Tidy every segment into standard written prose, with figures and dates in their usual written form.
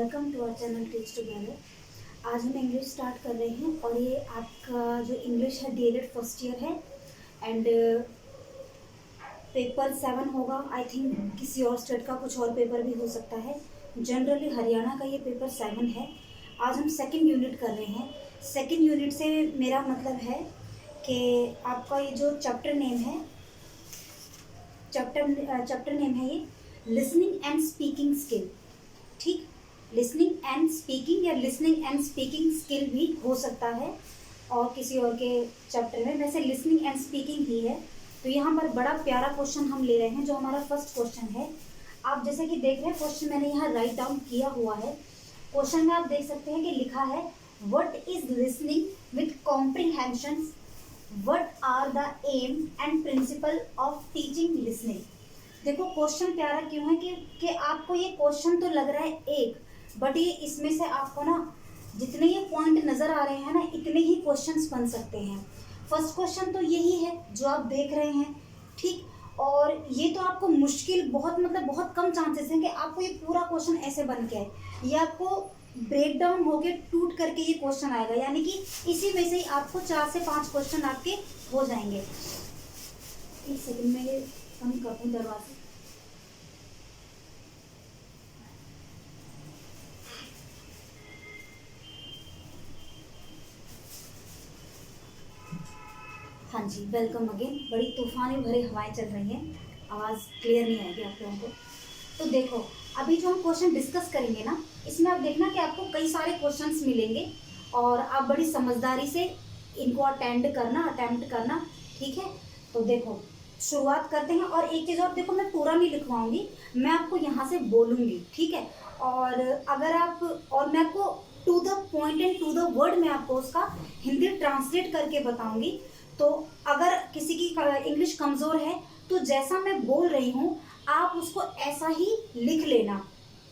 Welcome to our channel teach together. आज हम English start कर रहे हैं और ये आपका जो इंग्लिश है डीएलएड फर्स्ट ईयर है एंड पेपर 7 होगा। आई थिंक किसी और स्टेट का कुछ और पेपर भी हो सकता है। जनरली हरियाणा का ये पेपर 7 है। आज हम सेकंड यूनिट कर रहे हैं। सेकंड यूनिट से मेरा मतलब है कि आपका ये जो चैप्टर नेम है ये लिसनिंग एंड स्पीकिंग स्किल। ठीक, लिसनिंग एंड स्पीकिंग या लिसनिंग एंड स्पीकिंग स्किल भी हो सकता है और किसी और के चैप्टर में। वैसे लिसनिंग एंड स्पीकिंग ही है। तो यहाँ पर बड़ा प्यारा क्वेश्चन हम ले रहे हैं जो हमारा फर्स्ट क्वेश्चन है। आप जैसे कि देख रहे हैं क्वेश्चन मैंने यहाँ राइट डाउन किया हुआ है। क्वेश्चन में आप देख सकते हैं कि लिखा है what is listening with comprehension, what are the aim and principle of teaching listening. देखो क्वेश्चन प्यारा क्यों है कि आपको ये क्वेश्चन तो लग रहा है एक, बट ये इसमें से आपको ना जितने ये पॉइंट नज़र आ रहे हैं ना इतने ही क्वेश्चंस बन सकते हैं। फर्स्ट क्वेश्चन तो यही है जो आप देख रहे हैं। ठीक, और ये तो आपको मुश्किल बहुत कम चांसेस हैं कि आपको ये पूरा क्वेश्चन ऐसे बन के आए। ये आपको ब्रेक डाउन होके टूट करके ये क्वेश्चन आएगा, यानी कि इसी में से ही आपको 4 से 5 क्वेश्चन आपके हो जाएंगे। एक सेकंड में ये बंद कर दूं दरवाजे। हाँ जी, वेलकम अगेन। बड़ी तूफानी भरी हवाएं चल रही हैं, आवाज़ क्लियर नहीं आएगी आप लोगों को। तो देखो अभी जो हम क्वेश्चन डिस्कस करेंगे ना, इसमें आप देखना कि आपको कई सारे क्वेश्चंस मिलेंगे और आप बड़ी समझदारी से इनको अटेम्प्ट करना। ठीक है, तो देखो शुरुआत करते हैं। और एक चीज़ और देखो, मैं पूरा नहीं लिखवाऊंगी, मैं आपको यहाँ से बोलूँगी। ठीक है, और अगर आप और मैं आपको to the point and to the word मैं आपको उसका हिंदी ट्रांसलेट करके बताऊँगी। तो अगर किसी की इंग्लिश कमज़ोर है तो जैसा मैं बोल रही हूँ आप उसको ऐसा ही लिख लेना।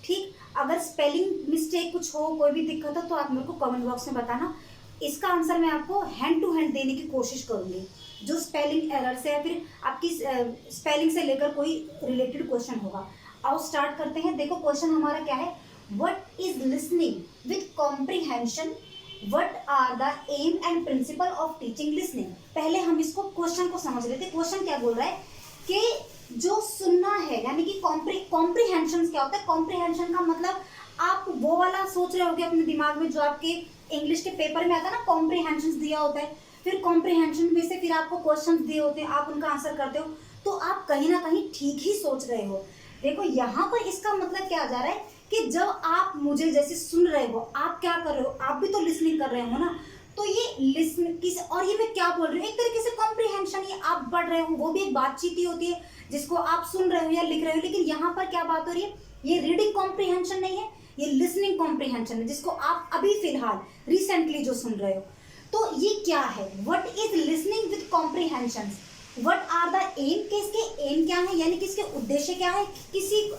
ठीक, अगर स्पेलिंग मिस्टेक कुछ हो, कोई भी दिक्कत हो तो आप मेरे को कमेंट बॉक्स में बताना। इसका आंसर मैं आपको हैंड टू हैंड देने की कोशिश करूँगी। जो स्पेलिंग एरर से या फिर आपकी स्पेलिंग से लेकर कोई रिलेटेड क्वेश्चन होगा। आओ स्टार्ट करते हैं। देखो क्वेश्चन हमारा क्या है, what is listening with comprehension, what are the aim and principle of teaching listening. पहले हम इसको क्वेश्चन को समझ लेते हैं। क्वेश्चन क्या बोल रहा है कि जो सुनना है, यानी कि कॉम्प्रिहेंशन क्या होता है। कॉम्प्रिहेंशन का मतलब आप वो वाला सोच रहे होगे अपने दिमाग में जो आपके इंग्लिश के पेपर में आता है ना, कॉम्प्रिहेंशन दिया होता है, फिर कॉम्प्रिहेंशन में से फिर आपको क्वेश्चन दिए होते हैं, आप उनका आंसर करते हो, तो आप कहीं ना कहीं ठीक ही सोच रहे हो। देखो यहाँ पर इसका मतलब क्या आ जा रहा है कि जब आप मुझे जैसे सुन रहे हो, आप क्या कर रहे हो, आप भी तो लिसनिंग कर रहे हो ना। तो ये लिसन किस, और ये मैं क्या बोल रही हूँ, एक तरीके से कॉम्प्रिहेंशन, ये आप पढ़ रहे हो, वो भी एक बातचीत ही होती है जिसको आप सुन रहे हो या लिख रहे हो। लेकिन यहाँ पर क्या बात हो रही है, ये रीडिंग कॉम्प्रिहेंशन नहीं है, ये लिसनिंग कॉम्प्रिहेंशन है, जिसको आप अभी फिलहाल रिसेंटली जो सुन रहे हो। तो ये क्या है, what is listening with comprehension, what are the aim, के इसके एम क्या है, यानी कि इसके उद्देश्य क्या है,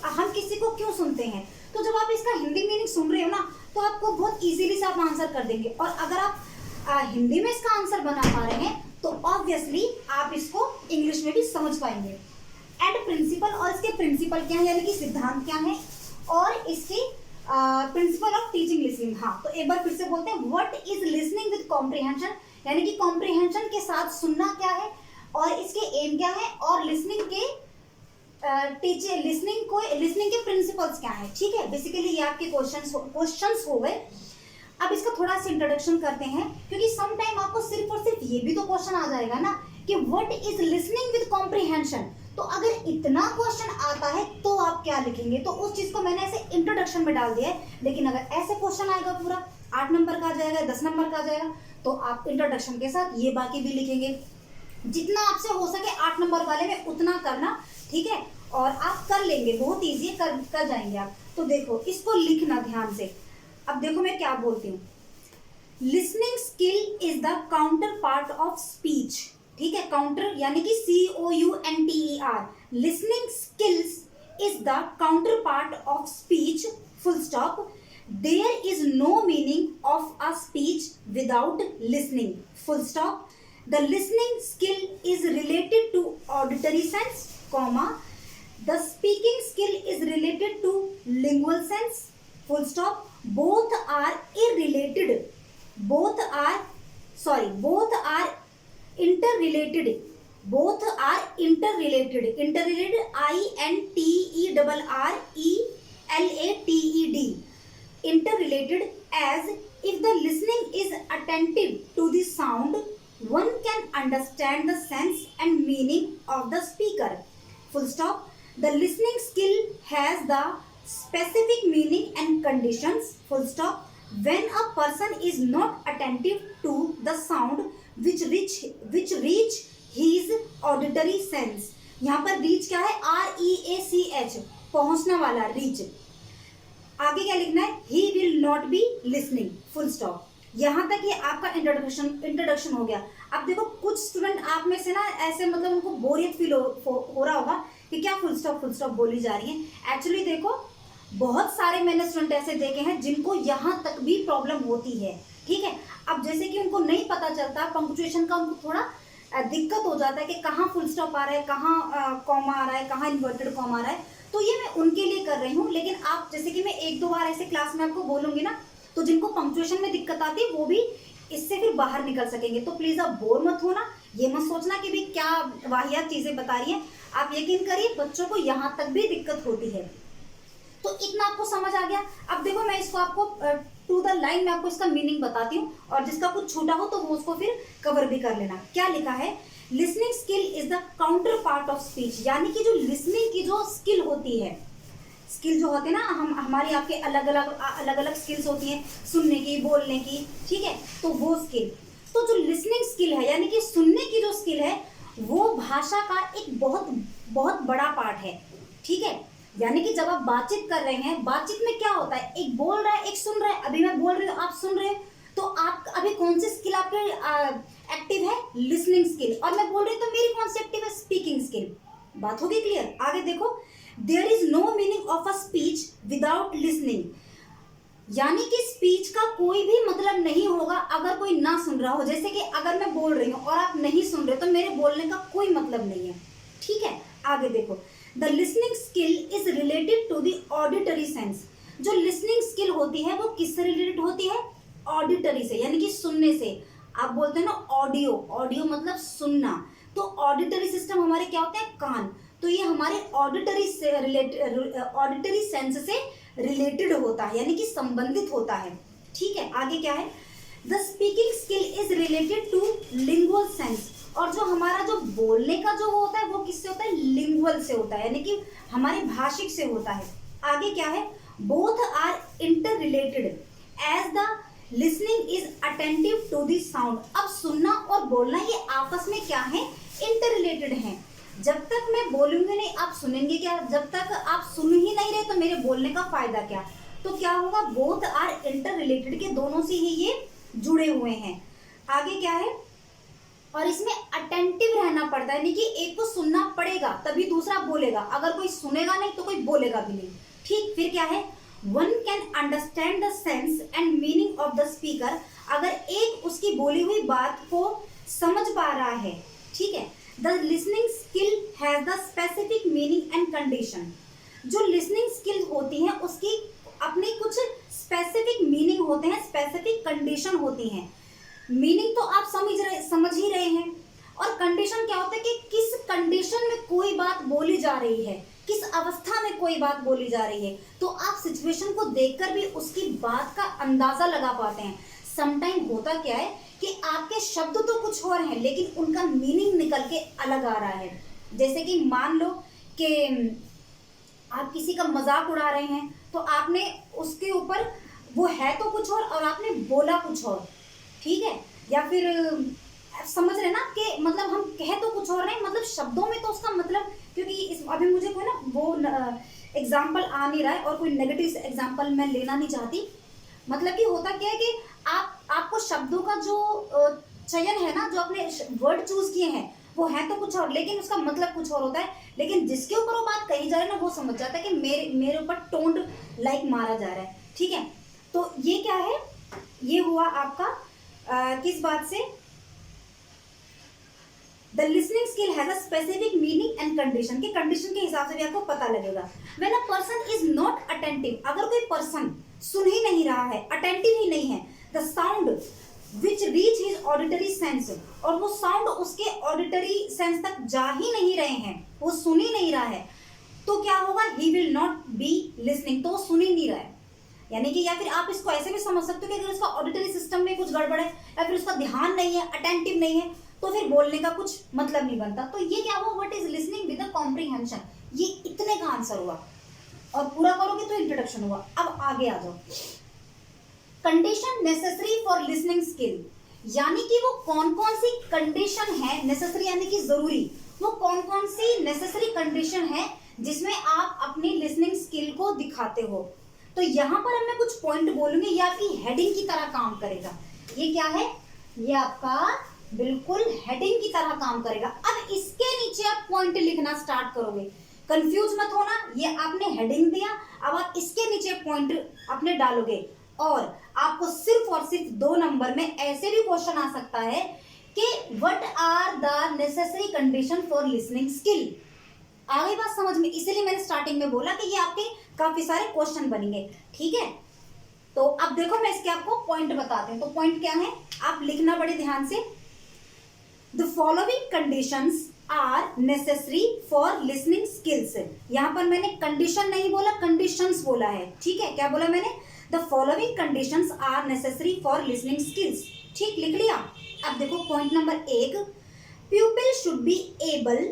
हम किसी को क्यों सुनते हैं। तो जब आप इसका हिंदी मीनिंग सुन रहे हो ना तो आपको बहुत इजीली से आप आंसर कर देंगे। और अगर आप हिंदी में इसका आंसर बना पा रहे हैं तो ऑब्वियसली आप इसको इंग्लिश में भी समझ पाएंगे। एंड प्रिंसिपल, और इसके प्रिंसिपल क्या है, यानी कि सिद्धांत क्या है, और इसके प्रिंसिपल ऑफ टीचिंग लिसनिंग। हाँ, तो एक बार फिर से बोलते हैं, what is listening with comprehension, यानी कि कॉम्प्रिहेंशन के साथ सुनना क्या है और इसके एम क्या है, और लिसनिंग के लिसनिंग के प्रिंसिपल्स क्या है। ठीक है, बेसिकली ये आपके क्वेश्चंस हो गए। अब इसका थोड़ा सा इंट्रोडक्शन करते हैं, क्योंकि सम टाइम आपको सिर्फ और सिर्फ ये भी तो क्वेश्चन आ जाएगा ना कि what is listening with comprehension. तो अगर इतना क्वेश्चन आता है तो आप क्या लिखेंगे, तो उस चीज को मैंने ऐसे इंट्रोडक्शन में डाल दिया है। लेकिन अगर ऐसे क्वेश्चन आएगा पूरा 8 नंबर का आ जाएगा, 10 नंबर का आ जाएगा, तो आप इंट्रोडक्शन के साथ ये बाकी भी लिखेंगे। जितना आपसे हो सके 8 नंबर वाले में उतना करना। ठीक है, और आप कर लेंगे, बहुत ईजी कर जाएंगे आप। तो देखो इसको लिखना ध्यान से। अब देखो मैं क्या बोलती हूँ, listening skill is the counterpart of speech. ठीक है, काउंटर यानी कि COUNTER, listening skills is the counterpart of speech, full stop. There is no meaning of a speech without listening, full stop. The listening skill is related to auditory sense, comma. The speaking skill is related to lingual sense, full stop, both are irrelated, both are interrelated, both are interrelated, interrelated, interrelated, as if the listening is attentive to the sound, one can understand the sense and meaning of the speaker. Full stop. The listening skill has the specific meaning and conditions. Full stop. When a person is not attentive to the sound which reach his auditory sense. यहाँ पर reach क्या है? REACH, पहुंचने वाला reach. आगे क्या लिखना है? He will not be listening. Full stop. यहाँ तक ये आपका इंट्रोडक्शन हो गया. अब देखो कुछ स्टूडेंट आप में से ना ऐसे मतलब उनको बोरियत फील हो रहा होगा कि क्या फुल स्टॉप बोली जा रही है. एक्चुअली देखो बहुत सारे मैंने स्टूडेंट ऐसे देखे हैं जिनको यहाँ तक भी प्रॉब्लम होती है. ठीक है. अब जैसे कि उनको नहीं पता चलता पंक्चुएशन का, उनको थोड़ा दिक्कत हो जाता है कि कहाँ फुल स्टॉप आ रहा है, कहाँ कॉमा आ रहा है, कहाँ इन्वर्टेड कॉमा आ रहा है. तो ये मैं उनके लिए कर रही हूँ. लेकिन आप जैसे कि मैं एक दो बार ऐसे क्लास में आपको बोलूंगी ना, तो जिनको पंक्चुएशन में दिक्कत आती है वो भी इससे फिर बाहर निकल सकेंगे. तो प्लीज आप बोर मत होना, ये मत सोचना कि भी क्या वाहियात चीजें बता रही है. आप यकीन करिए बच्चों को यहाँ तक भी दिक्कत होती है. तो इतना आपको समझ आ गया. अब देखो मैं इसको आपको टू द लाइन में आपको इसका मीनिंग बताती हूँ, और जिसका कुछ छूटा हो तो वो उसको फिर कवर भी कर लेना. क्या लिखा है? Listening skill is the counterpart of speech. यानी कि जो लिसनिंग की जो स्किल होती है, स्किल जो होते हैं ना, हमारी आपके अलग अलग स्किल्स होती हैं, सुनने की, बोलने की. ठीक है. तो वो स्किल, तो जो लिसनिंग स्किल है यानी कि सुनने की जो स्किल है, वो भाषा का एक बहुत बहुत बड़ा पार्ट है. ठीक है. यानी कि जब आप बातचीत कर रहे हैं, बातचीत में क्या होता है, एक बोल रहा है, एक सुन रहा है. अभी मैं बोल रही हूँ, आप सुन रहे हो, तो आप अभी कौन सी स्किल आपके एक्टिव है? Listening skill. और मैं बोल रही हूँ तो मेरी कौन सी एक्टिव है? Speaking skill. बात होगी क्लियर? आगे देखो, there is no meaning of a speech without listening. यानी कि स्पीच का कोई भी मतलब नहीं होगा अगर कोई ना सुन रहा हो. जैसे कि अगर मैं बोल रही हूँ और आप नहीं सुन रहे तो मेरे बोलने का कोई मतलब नहीं है. ठीक है. आगे देखो, the listening skill is related to the auditory sense. जो लिसनिंग स्किल होती है वो किससे रिलेटेड होती है? ऑडिटरी से, यानी कि सुनने से. आप बोलते हैं ना ऑडियो, ऑडियो मतलब सुनना. तो ऑडिटरी सिस्टम हमारे क्या होते हैं? कान. तो ये हमारे ऑडिटरी सेंस से रिलेटेड होता है, यानी कि संबंधित होता है. ठीक है. आगे क्या है? The speaking skill is related to lingual sense. और जो हमारा जो बोलने का जो होता है वो किससे होता है? लिंगुअल से होता है, यानी कि हमारे भाषिक से होता है. आगे क्या है? Both are interrelated as the listening is attentive to the sound. अब सुनना और बोलना ये आपस में क्या है? इंटर रिलेटेड है. जब तक मैं बोलूंगी नहीं आप सुनेंगे क्या? जब तक आप सुन ही नहीं रहे तो मेरे बोलने का फायदा क्या? तो क्या होगा? बोथ आर इंटर रिलेटेड के दोनों से ही ये जुड़े हुए हैं. आगे क्या है? और इसमें अटेंटिव रहना पड़ता है, यानी कि एक को सुनना पड़ेगा तभी दूसरा बोलेगा. अगर कोई सुनेगा नहीं तो कोई बोलेगा भी नहीं. ठीक. फिर क्या है? One can understand the sense and meaning of the speaker. अगर एक उसकी बोली हुई बात को समझ पा रहा है. ठीक है. The listening skill has the specific meaning and condition. जो लिसनिंग स्किल होती है उसकी अपनी कुछ स्पेसिफिक मीनिंग होते हैं, स्पेसिफिक कंडीशन होती हैं. मीनिंग तो आप समझ ही रहे हैं, और कंडीशन क्या होता है कि किस कंडीशन में कोई बात बोली जा रही है, किस अवस्था में कोई बात बोली जा रही है. तो आप सिचुएशन को देखकर भी उसकी बात का अंदाजा लगा पाते हैं. समटाइम होता क्या है कि आपके शब्द तो कुछ और हैं लेकिन उनका मीनिंग निकल के अलग आ रहा है. जैसे कि मान लो कि आप किसी का मजाक उड़ा रहे हैं, तो आपने उसके ऊपर वो है तो कुछ और आपने बोला कुछ और. ठीक है. या फिर समझ रहे ना कि मतलब हम कह तो कुछ और नहीं, मतलब शब्दों में तो उसका मतलब, क्योंकि अभी मुझे कोई ना वो एग्जाम्पल आ नहीं रहा है और कोई नेगेटिव एग्जाम्पल मैं लेना नहीं चाहती. मतलब कि होता क्या है कि आपको शब्दों का जो चयन है ना, जो अपने वर्ड चूज किए हैं वो है तो कुछ और लेकिन उसका मतलब कुछ और होता है. लेकिन जिसके ऊपर वो बात कही जा रही है ना वो समझ जाता है कि मेरे ऊपर टोन्ड लाइक मारा जा रहा है. ठीक है. तो ये क्या है? ये हुआ आपका किस बात से? The listening skill has a specific meaning and condition, के कंडीशन के हिसाब से भी आपको पता लगेगा। When a person is not attentive, अगर कोई पर्सन सुन ही नहीं रहा है, अटेंटिव ही नहीं है, the sound which reach his auditory sense, और वो साउंड उसके ऑडिटरी सेंस तक जा ही नहीं रहे हैं, वो सुन ही नहीं रहा है, तो क्या होगा, he will not be listening, तो वो सुन ही नहीं रहा है। यानी कि या फिर आप इसको ऐसे भी समझ सकते हो कि अगर उसका ऑडिटरी सिस्टम में कुछ गड़बड़ है या फिर उसका ध्यान नहीं है, अटेंटिव नहीं है, तो फिर बोलने का कुछ मतलब नहीं बनता। तो ये क्या हुआ, what is listening with a comprehension, ये इतने का आंसर हुआ। और पूरा करोगे तो इंट्रोडक्शन हुआ। अब आगे आ जाओ, condition necessary for listening skill, यानी कि वो कौन कौन सी कंडीशन है, नेसेसरी यानी कि जरूरी, वो कौन कौन सी नेसेसरी कंडीशन है जिसमें आप अपनी लिसनिंग स्किल को दिखाते हो। तो यहां पर मैं कुछ पॉइंट बोलूंगी, ये आपकी हेडिंग की तरह काम करेगा। ये क्या है, ये आपका बिल्कुल हेडिंग की तरह काम करेगा। अब इसके नीचे आप पॉइंट लिखना स्टार्ट करोगे, कंफ्यूज मत होना, ये आपने हेडिंग दिया, अब आप इसके नीचे पॉइंट अपने डालोगे, और आपको सिर्फ और सिर्फ 2 नंबर में ऐसे भी क्वेश्चन आ सकता है कि what are the necessary condition for listening skill. आगे बात समझ में, इसीलिए मैंने स्टार्टिंग में बोला कि ये आपके काफी सारे क्वेश्चन बनेंगे, ठीक है। तो अब देखो मैं इसके आपको पॉइंट बताते हैं। तो पॉइंट क्या है, आप लिखना बड़े ध्यान से। The following conditions are necessary for listening skills, यहां पर मैंने कंडीशन नहीं बोला, कंडीशंस बोला है, ठीक है। क्या बोला मैंने, the following conditions are necessary for listening skills, ठीक, लिख लिया। अब देखो point number 1, people should be able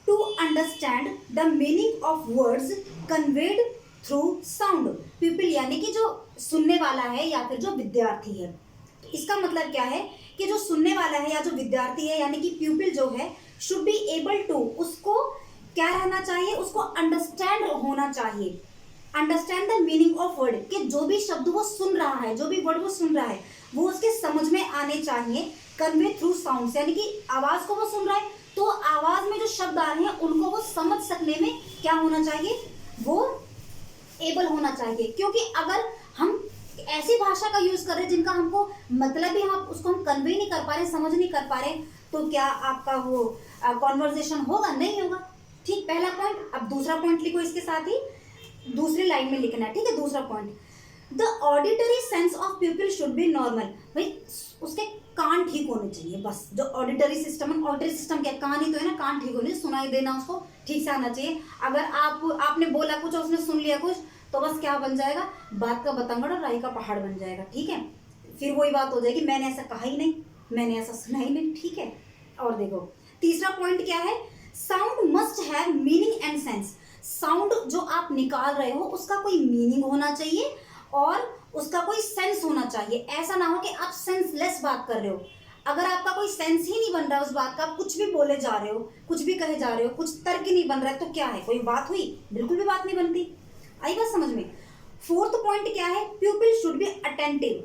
to understand the meaning of words conveyed through sound. People यानी कि जो सुनने वाला है या फिर जो विद्यार्थी है, तो इसका मतलब क्या है कि जो सुनने वाला है या जो विद्यार्थी है, यानी कि पीपल जो है, शुड बी एबल टू, उसको क्या रहना चाहिए, उसको अंडरस्टैंड होना चाहिए, understand the meaning of word, कि जो भी शब्द वो सुन रहा है, जो भी वर्ड वो सुन रहा है, वो उसके समझ में आने चाहिए, कन्वे थ्रू साउंड, यानी कि आवाज को वो सुन रहा है तो आवाज में जो शब्द आ रहे हैं उनको वो समझ सकने में क्या होना चाहिए, वो एबल होना चाहिए। क्योंकि अगर हम ऐसी भाषा का यूज कर रहे हैं जिनका हमको मतलब ही हम उसको हम कन्वे नहीं कर पा रहे, समझ नहीं कर पा रहे, तो क्या आपका वो कॉन्वर्जेशन होगा, नहीं होगा, ठीक, पहला पॉइंट। अब दूसरा पॉइंट लिखो इसके साथ ही, दूसरी लाइन में लिखना है, ठीक है। दूसरा point, the auditory sense of people should B normal, भाई उसके कान ठीक होने चाहिए, बस जो ऑडिटरी सिस्टम है, ऑडिटरी सिस्टम क्या, कान ही तो है ना, कान ठीक होने, सुनाई देना उसको ठीक से आना चाहिए। अगर आपने बोला कुछ और उसने सुन लिया कुछ, तो बस क्या बन जाएगा, बात का बतंगड़ और राई का पहाड़ बन जाएगा, ठीक है। फिर वही बात हो जाएगी, मैंने ऐसा कहा ही नहीं, मैंने ऐसा सुना ही नहीं, ठीक है। और देखो तीसरा पॉइंट क्या है, sound must have meaning and sense, sound जो आप निकाल रहे हो उसका कोई मीनिंग होना चाहिए और उसका कोई सेंस होना चाहिए। ऐसा ना हो कि आप सेंसलेस बात कर रहे हो, अगर आपका कोई सेंस ही नहीं बन रहा है उस बात का, आप कुछ भी बोले जा रहे हो, कुछ भी कहे जा रहे हो, कुछ तर्क ही नहीं बन रहा है, तो क्या है, कोई बात हुई, बिल्कुल भी बात नहीं बनती। आई बात समझ में। फोर्थ पॉइंट क्या है, people should be attentive,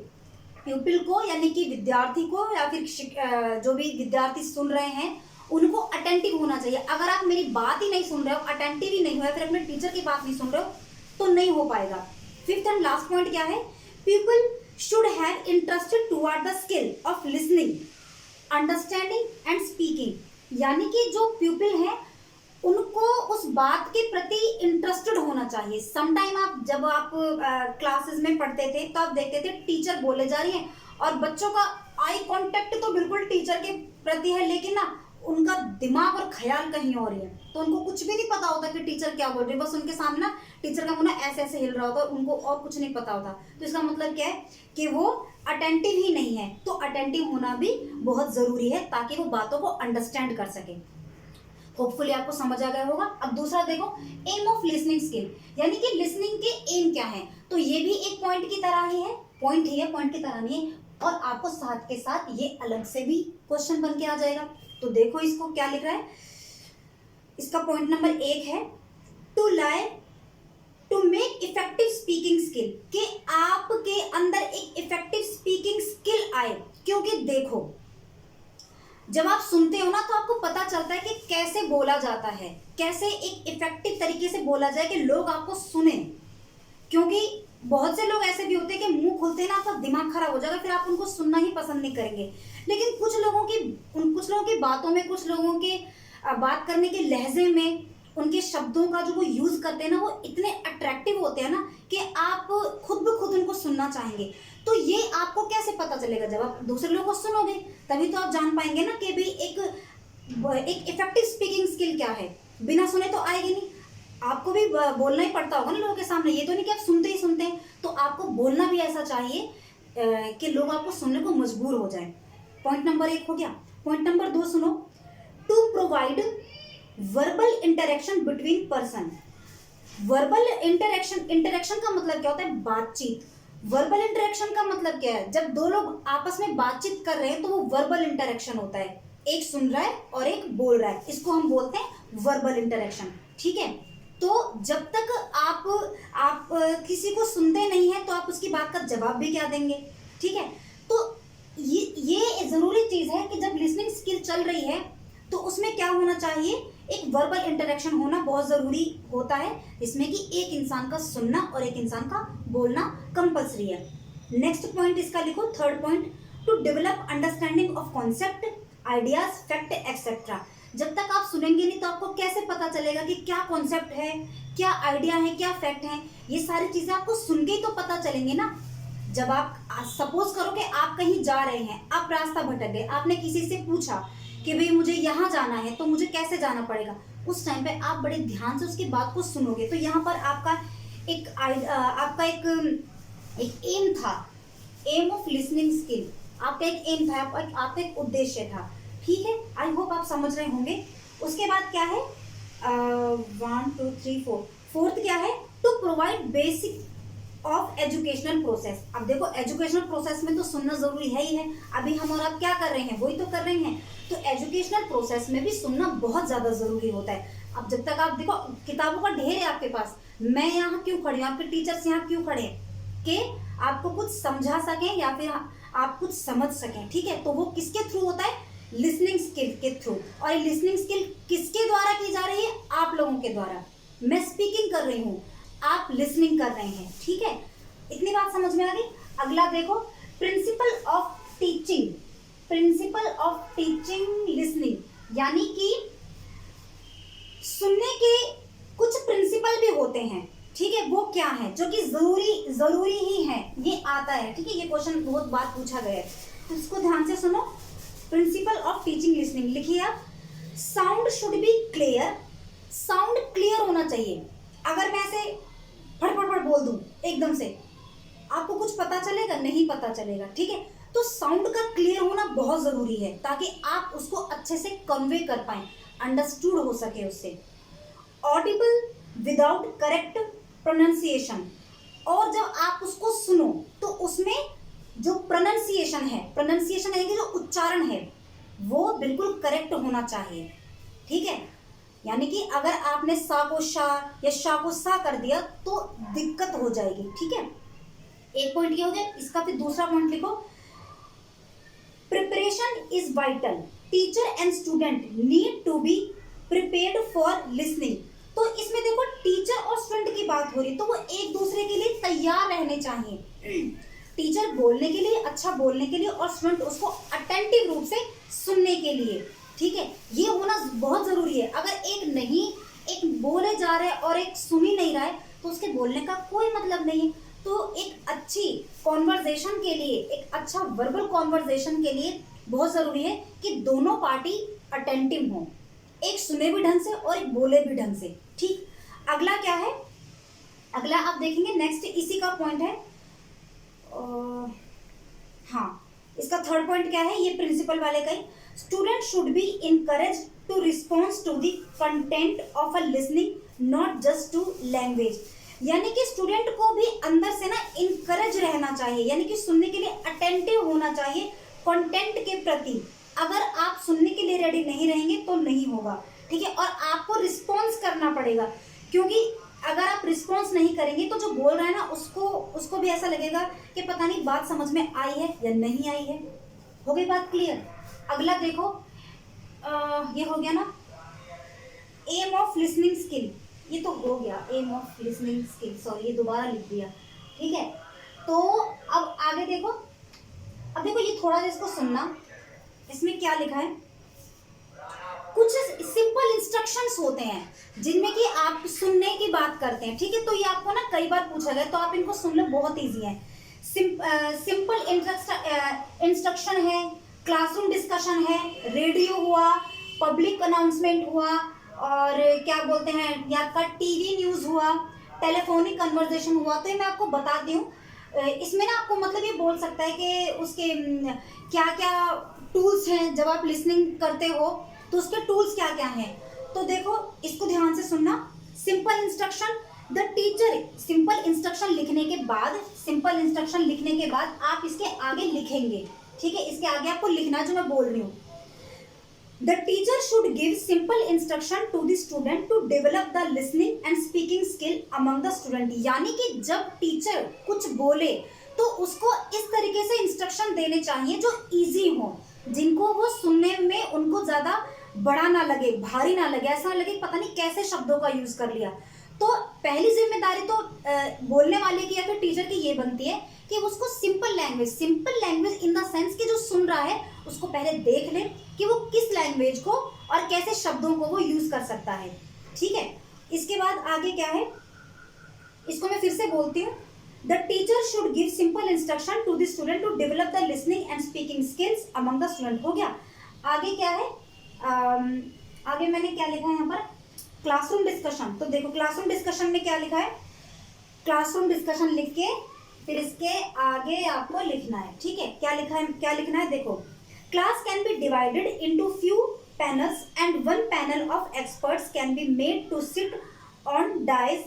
people को यानी कि विद्यार्थी को या फिर जो भी विद्यार्थी सुन रहे हैं उनको अटेंटिव होना चाहिए। अगर आप मेरी बात ही नहीं सुन रहे हो, अटेंटिव ही नहीं हो, फिर अपने टीचर की बात नहीं सुन रहे हो, तो नहीं हो पाएगा। फिफ्थ एंड लास्ट पॉइंट क्या है, people should have interested toward the skill of listening, understanding and speaking, यानी कि जो पीपल है उनको उस बात के प्रति इंटरेस्टेड होना चाहिए। समटाइम आप जब आप क्लासेस में पढ़ते थे तो आप देखते थे टीचर बोले जा रही है और बच्चों का आई कांटेक्ट तो बिल्कुल टीचर के प्रति है, लेकिन ना उनका दिमाग और ख्याल कहीं और ही है, तो उनको कुछ भी नहीं पता होता कि टीचर क्या बोल रही है, बस उनके सामने ना टीचर का मुंह ना ऐसे ऐसे हिल रहा होता है, उनको और कुछ नहीं पता होता। तो इसका मतलब क्या है कि वो अटेंटिव ही नहीं है। तो अटेंटिव होना भी बहुत जरूरी है ताकि वो बातों को अंडरस्टैंड कर सके। होपफुली आपको समझ आ गया होगा। अब दूसरा देखो, एम ऑफ लिसनिंग स्किल, यानी कि लिसनिंग के एम क्या है, तो ये भी एक पॉइंट की तरह ही है, पॉइंट ही है, पॉइंट की तरह नहीं है, और आपको साथ के साथ ये अलग से भी क्वेश्चन बन के आ जाएगा। तो देखो इसको क्या लिख रहा है, इसका पॉइंट नंबर 1 है to make effective speaking skill, कि आपके अंदर एक इफेक्टिव स्पीकिंग स्किल आए। क्योंकि देखो जब आप सुनते हो ना तो आपको पता चलता है कि कैसे बोला जाता है, कैसे एक इफेक्टिव तरीके से बोला जाए कि लोग आपको सुने। क्योंकि बहुत से लोग ऐसे भी होते हैं कि मुंह खोलते हैं ना आपका दिमाग खराब हो जाएगा, फिर आप उनको सुनना ही पसंद नहीं करेंगे। लेकिन कुछ लोगों की बातों में, कुछ लोगों के बात करने के लहजे में, उनके शब्दों का जो वो यूज करते हैं ना, वो इतने अट्रैक्टिव होते हैं ना कि आप खुद ब खुद उनको सुनना चाहेंगे। तो ये आपको कैसे पता चलेगा? जब आप दूसरे लोगों को सुनोगे तभी तो आप जान पाएंगे ना कि भाई एक इफेक्टिव स्पीकिंग स्किल क्या है। बिना सुने तो आएगी नहीं। आपको भी बोलना ही पड़ता होगा ना लोगों के सामने, ये तो नहीं कि आप सुनते ही सुनते हैं। तो आपको बोलना भी ऐसा चाहिए कि लोग आपको सुनने को मजबूर हो जाए। पॉइंट नंबर 1 हो गया। पॉइंट नंबर 2 सुनो, to provide verbal interaction between person. Verbal interaction का मतलब क्या होता है? बातचीत। वर्बल इंटरेक्शन का मतलब क्या है? जब दो लोग आपस में बातचीत कर रहे हैं तो वो वर्बल इंटरेक्शन होता है। एक सुन रहा है और एक बोल रहा है, इसको हम बोलते हैं वर्बल इंटरेक्शन। ठीक है। तो जब तक आप किसी को सुनते नहीं है तो आप उसकी बात का जवाब भी क्या देंगे? ठीक है। तो ये जरूरी चीज है कि जब लिसनिंग स्किल चल रही है तो उसमें क्या होना चाहिए? एक वर्बल इंटरेक्शन होना बहुत जरूरी होता है, जिसमें कि एक इंसान का सुनना और एक इंसान का बोलना कंपल्सरी है। नेक्स्ट पॉइंट इसका लिखो, third point, to develop understanding of concept, ideas, fact etcetera. जब तक आप सुनेंगे नहीं तो आपको कैसे पता चलेगा कि क्या कॉन्सेप्ट है, क्या आइडिया है, क्या फैक्ट है? ये सारी चीजें आपको सुन के ही तो पता चलेंगे ना। जब आप सपोज करो कि आप कहीं जा रहे हैं, आप रास्ता भटक गए, आपने किसी से पूछा कि भाई मुझे यहाँ जाना है तो मुझे कैसे जाना पड़ेगा, उस टाइम पे आप बड़े ध्यान से उसकी बात को सुनोगे। तो यहाँ पर आपका एक एम था, एम ऑफ लिसनिंग स्किल, आपका एक एम था, आपका एक उद्देश्य था। ठीक है, आई होप आप समझ रहे होंगे। उसके बाद क्या है? 1 2 3 4, फोर्थ क्या है? To provide basic of educational process. अब देखो, एजुकेशनल प्रोसेस में तो सुनना जरूरी है ही है। अभी हम और आप क्या कर रहे हैं? वही तो कर रहे हैं। तो एजुकेशनल प्रोसेस में भी सुनना बहुत ज्यादा जरूरी होता है। अब जब तक आप देखो, किताबों का ढेर है आपके पास, मैं यहाँ क्यों खड़ी हूँ, आपके टीचर्स यहाँ क्यों खड़े हैं? कि आपको कुछ समझा सकें या फिर आप कुछ समझ सकें। ठीक है, तो वो किसके थ्रू होता है? लिसनिंग स्किल के थ्रू। और ये लिसनिंग स्किल किसके द्वारा की जा रही है? आप लोगों के द्वारा। मैं स्पीकिंग कर रही हूँ, आप लिसनिंग कर रहे हैं। ठीक है, इतनी बात समझ में आ गई। अगला देखो, principal of teaching, principal of teaching listening, यानी कि सुनने के कुछ प्रिंसिपल भी होते हैं। ठीक है, वो क्या है जो कि जरूरी ही है, ये आता है। ठीक है, ये क्वेश्चन बहुत बार पूछा गया है, तो इसको ध्यान से सुनो। प्रिंसिपल ऑफ टीचिंग लिसनिंग लिखिए आप। Sound should be clear, sound clear होना चाहिए। अगर मैं ऐसे फटफट बोल दूं एकदम से, आपको कुछ पता चलेगा? नहीं पता चलेगा। ठीक है, तो साउंड का क्लियर होना बहुत जरूरी है ताकि आप उसको अच्छे से कन्वे कर पाए, अंडरस्टूड हो सके उससे। ऑडिबल विदाउट करेक्ट प्रोनाउंसिएशन, और जब आप उसको सुनो तो उसमें जो प्रोनाउंसिएशन है यानी कि जो उच्चारण है, वो बिल्कुल करेक्ट होना चाहिए। ठीक है, यानी कि अगर आपने सा को शा या शा को सा कर दिया तो दिक्कत हो जाएगी। ठीक है, एक पॉइंट ये हो गया। इसका फिर दूसरा पॉइंट लिखो, preparation is vital, teacher and student need to be prepared for listening. तो इसमें देखो, टीचर और स्टूडेंट की बात हो रही है, तो वो एक दूसरे के लिए तैयार रहने चाहिए। टीचर बोलने के लिए, अच्छा बोलने के लिए, और स्टूडेंट उसको अटेंटिव रूप से सुनने के लिए। ठीक है, ये होना बहुत जरूरी है। अगर एक बोले जा रहा है और एक सुन ही नहीं रहा है तो उसके बोलने का कोई मतलब नहीं है। तो एक अच्छी कॉन्वर्जेशन के लिए, एक अच्छा वर्बल कॉन्वर्जेशन के लिए बहुत जरूरी है कि दोनों पार्टी अटेंटिव हो, एक सुने भी ढंग से और एक बोले भी ढंग से। ठीक, अगला क्या है? अगला आप देखेंगे, नेक्स्ट इसी का पॉइंट है। हाँ, इसका थर्ड पॉइंट क्या है? ये प्रिंसिपल वाले का ही, student should be encourage to response to the content of a listening, not just to language. यानी कि स्टूडेंट को भी अंदर से ना इनकरेज रहना चाहिए, यानी कि सुनने के लिए अटेंटिव होना चाहिए कंटेंट के प्रति। अगर आप सुनने के लिए रेडी नहीं रहेंगे तो नहीं होगा। ठीक है, और आपको रिस्पॉन्स करना पड़ेगा, क्योंकि अगर आप रिस्पॉन्स नहीं करेंगे तो जो बोल रहा है ना उसको भी ऐसा लगेगा कि पता नहीं बात समझ में आई है या नहीं आई है। हो गई बात क्लियर? अगला देखो, ये हो गया ना एम ऑफ लिसनिंग स्किल, ये तो हो गया aim of listening skill, sorry ये दोबारा लिख दिया। ठीक है। तो अब आगे देखो, अब देखो ये थोड़ा सा इसको सुनना, इसमें क्या लिखा है, कुछ सिंपल इंस्ट्रक्शंस होते हैं जिनमें कि आप सुनने की बात करते हैं, ठीक है। तो ये आपको ना कई बार पूछा गया, तो आप इनको सुन लो, बहुत इजी है। सिंपल इंस्ट्रक्शन है, क्लासरूम डिस्कशन है, रेडियो हुआ, पब्लिक अनाउंसमेंट हुआ, और क्या बोलते हैं या का टीवी न्यूज हुआ, टेलीफोनिक कन्वर्सेशन हुआ। तो ये मैं आपको बताती हूँ। इसमें ना आपको मतलब ये बोल सकता है कि उसके क्या क्या टूल्स हैं जब आप लिसनिंग करते हो, तो उसके टूल्स क्या क्या हैं। तो देखो इसको ध्यान से सुनना। Simple instruction, the teacher, simple instruction लिखने के बाद, सिंपल इंस्ट्रक्शन लिखने के बाद आप इसके आगे लिखेंगे, ठीक है। इसके आगे आपको लिखना है जो मैं बोल रही हूँ। The teacher should give simple instruction to the student to develop the listening and speaking skill among the student। यानी कि जब टीचर कुछ बोले तो उसको इस तरीके से इंस्ट्रक्शन देने चाहिए जो इजी हो, जिनको वो सुनने में उनको ज्यादा बड़ा ना लगे, भारी ना लगे, ऐसा ना लगे पता नहीं कैसे शब्दों का यूज कर लिया। तो पहली जिम्मेदारी तो बोलने वाले की या फिर टीचर की ये बनती है कि उसको simple language in the sense कि जो सुन रहा है उसको पहले देख ले कि वो किस लैंग्वेज को और कैसे शब्दों को वो यूज कर सकता है, ठीक है। इसके बाद आगे क्या है, इसको मैं फिर से बोलती हूँ। The teacher should give simple instruction to the student to develop the listening and speaking skills among the student. हो गया। आगे क्या है, आगे मैंने क्या लिखा है यहाँ पर, क्लासरूम डिस्कशन। तो देखो क्लासरूम डिस्कशन में क्या लिखा है, क्लासरूम डिस्कशन लिख के फिर इसके आगे आपको लिखना है, ठीक है। क्या लिखा है, क्या लिखना है, देखो class can be divided into few panels and one panel of experts can be made to sit on dais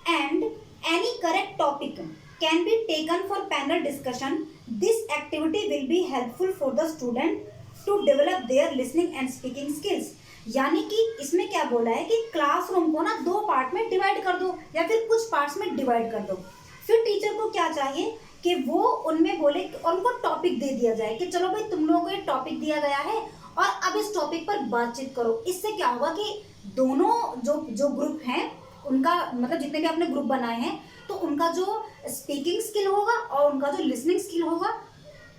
and any correct topic can be taken for panel discussion. This activity will be helpful for the student to develop their listening and speaking skills. यानी कि इसमें क्या बोला है कि classroom को ना दो पार्ट में डिवाइड कर दो या फिर कुछ पार्ट्स में डिवाइड कर दो। फिर टीचर को क्या चाहिए कि वो उनमें बोले और उनको टॉपिक दे दिया जाए कि चलो भाई तुम लोगों को ये टॉपिक दिया गया है और अब इस टॉपिक पर बातचीत करो। इससे क्या होगा कि दोनों जो जो ग्रुप हैं उनका मतलब जितने भी आपने ग्रुप बनाए हैं तो उनका जो स्पीकिंग स्किल होगा और उनका जो लिसनिंग स्किल होगा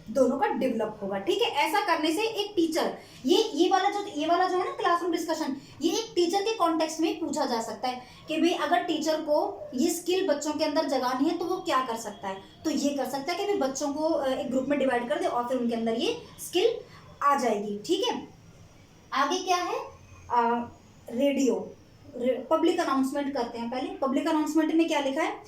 दोनों का डेवलप होगा, ठीक है। ऐसा करने से एक टीचर ये वाला जो है ना क्लासरूम डिस्कशन, ये एक टीचर के कॉन्टेक्स्ट में पूछा जा सकता है कि भाई अगर टीचर को ये स्किल बच्चों के अंदर जगानी है तो वो क्या कर सकता है। तो ये कर सकता है कि भाई बच्चों को एक ग्रुप में डिवाइड कर दे और फिर उनके अंदर ये स्किल आ जाएगी, ठीक है। आगे क्या है, रेडियो, पब्लिक अनाउंसमेंट करते हैं। पहले पब्लिक अनाउंसमेंट में क्या लिखा है,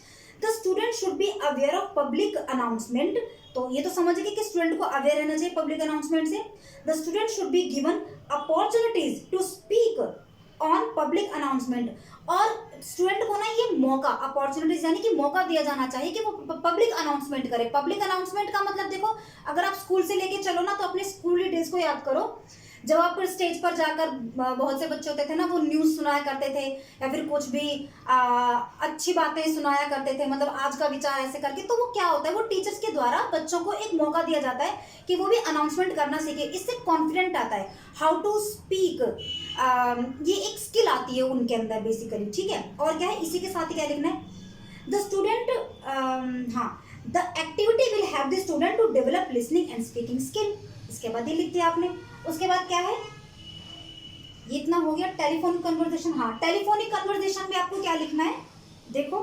the student should be aware of public announcement. तो ये तो समझ गए कि स्टूडेंट को अवेयर रहना चाहिए पब्लिक अनाउंसमेंट से। The student should be given opportunities to speak on public announcement. और स्टूडेंट को ना ये मौका, अपॉर्चुनिटीज यानी कि मौका दिया जाना चाहिए कि वो पब्लिक अनाउंसमेंट करे। पब्लिक अनाउंसमेंट का मतलब देखो, अगर आप स्कूल से लेके चलो ना तो अपने स्कूल डेज को याद करो जब आप स्टेज पर जाकर बहुत से बच्चे होते थे ना वो न्यूज़ सुनाया करते थे या फिर कुछ भी अच्छी बातें सुनाया करते थे, मतलब आज का विचार ऐसे करके। तो वो क्या होता है, वो टीचर्स के द्वारा बच्चों को एक मौका दिया जाता है कि वो भी अनाउंसमेंट करना सीखे। इससे कॉन्फिडेंट आता है, हाउ टू स्पीक, ये एक स्किल आती है उनके अंदर बेसिकली, ठीक है। और क्या है, इसी के साथ ही क्या लिखना है, the student, the activity will have the student to develop listening and speaking skill. इसके बाद ये लिख दिया आपने। उसके बाद क्या है, ये इतना हो गया टेलीफोनिक कन्वर्सेशन। हाँ, टेलीफोनिक कन्वर्सेशन में आपको क्या लिखना है, देखो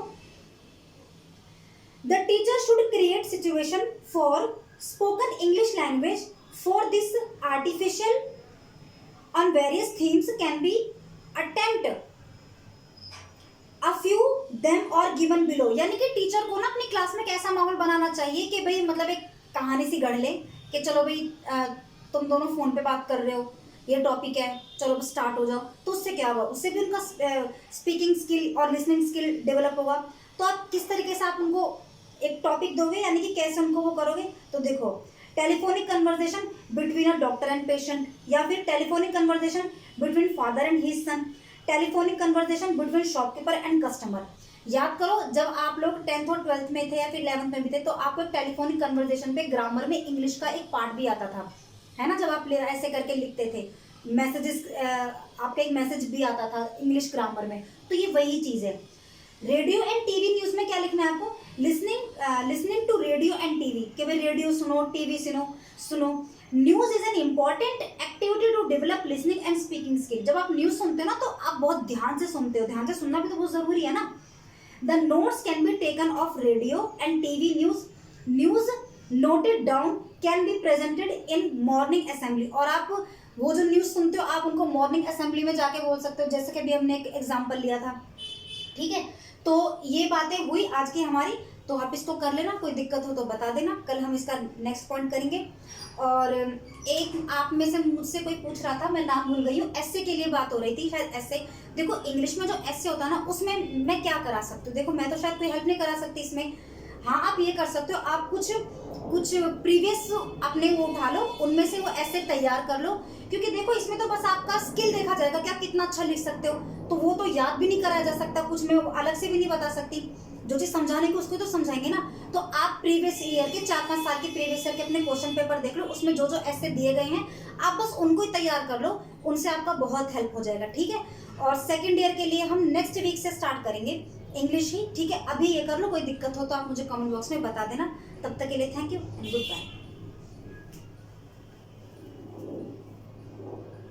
the teacher should create situation for spoken English language for this artificial on various themes can be attempt a few them और गिवन बिलो। यानी कि टीचर को ना अपनी क्लास में कैसा माहौल बनाना चाहिए कि भाई मतलब एक कहानी सी गढ़ ले कि चलो भाई तुम दोनों फोन पे बात कर रहे हो, ये टॉपिक है, चलो स्टार्ट हो जाओ। तो उससे क्या होगा, उससे भी उनका स्पीकिंग स्किल और लिसनिंग स्किल डेवलप होगा। तो आप किस तरीके से आप उनको एक टॉपिक दोगे, यानी कि कैसे उनको वो करोगे। तो देखो telephonic conversation between a doctor and patient, या फिर telephonic conversation between father and his son, telephonic conversation between shopkeeper and customer. याद करो जब आप लोग 10th और 12th में थे या फिर 11th में भी थे तो आपको टेलीफोनिक कन्वर्सेशन पे ग्रामर में इंग्लिश का एक पार्ट भी आता था, है ना। जब आप ऐसे करके लिखते थे मैसेजेस, आपका एक मैसेज भी आता था इंग्लिश ग्रामर में। तो ये वही चीज़ है। रेडियो एंड टीवी न्यूज में क्या लिखना है आपको, listening to radio and TV, कि भाई रेडियो सुनो, टीवी सुनो। News is an important activity to develop listening and speaking skill. जब आप न्यूज सुनते हो ना तो आप बहुत ध्यान से सुनते हो, ध्यान से सुनना भी तो बहुत जरूरी है ना। The notes can be taken of radio and TV news noted down can be presented in morning assembly. और आप वो जो न्यूज सुनते हो आप उनको मॉर्निंग असेंबली में जाके बोल सकते हो, जैसे कि अभी हमने एक एग्जाम्पल लिया था, ठीक है। तो ये बातें हुई आज की हमारी, तो आप इसको कर लेना, कोई दिक्कत हो तो बता देना, कल हम इसका नेक्स्ट पॉइंट करेंगे। और एक आप में से मुझसे कोई पूछ रहा था, मैं नाम भूल गई हूँ, एस्से के लिए बात हो रही थी, शायद एस्से। देखो इंग्लिश में जो एस्से होता है ना उसमें मैं क्या करा सकती हूँ, देखो मैं तो शायद कोई हेल्प नहीं करा सकती इसमें। हाँ आप ये कर सकते हो, आप कुछ प्रीवियस अपने वो उठा लो, उनमें से वो एस्से तैयार कर लो, क्योंकि देखो इसमें तो बस आपका स्किल देखा जाएगा कि आप कितना अच्छा लिख सकते हो, तो वो तो याद भी नहीं कराया जा सकता, कुछ मैं अलग से भी नहीं बता सकती। जो चीज समझाने की उसको तो समझाएंगे ना। तो आप प्रीवियस ईयर के 4-5 साल के प्रीवियस ईयर के अपने क्वेश्चन पेपर देख लो, उसमें जो जो ऐसे दिए गए हैं आप बस उनको ही तैयार कर लो, उनसे आपका बहुत हेल्प हो जाएगा, ठीक है। और सेकंड ईयर के लिए हम नेक्स्ट वीक से स्टार्ट करेंगे इंग्लिश ही, ठीक है। अभी ये कर लो, कोई दिक्कत हो तो आप मुझे कमेंट बॉक्स में बता देना। तब तक के लिए thank you and good bye.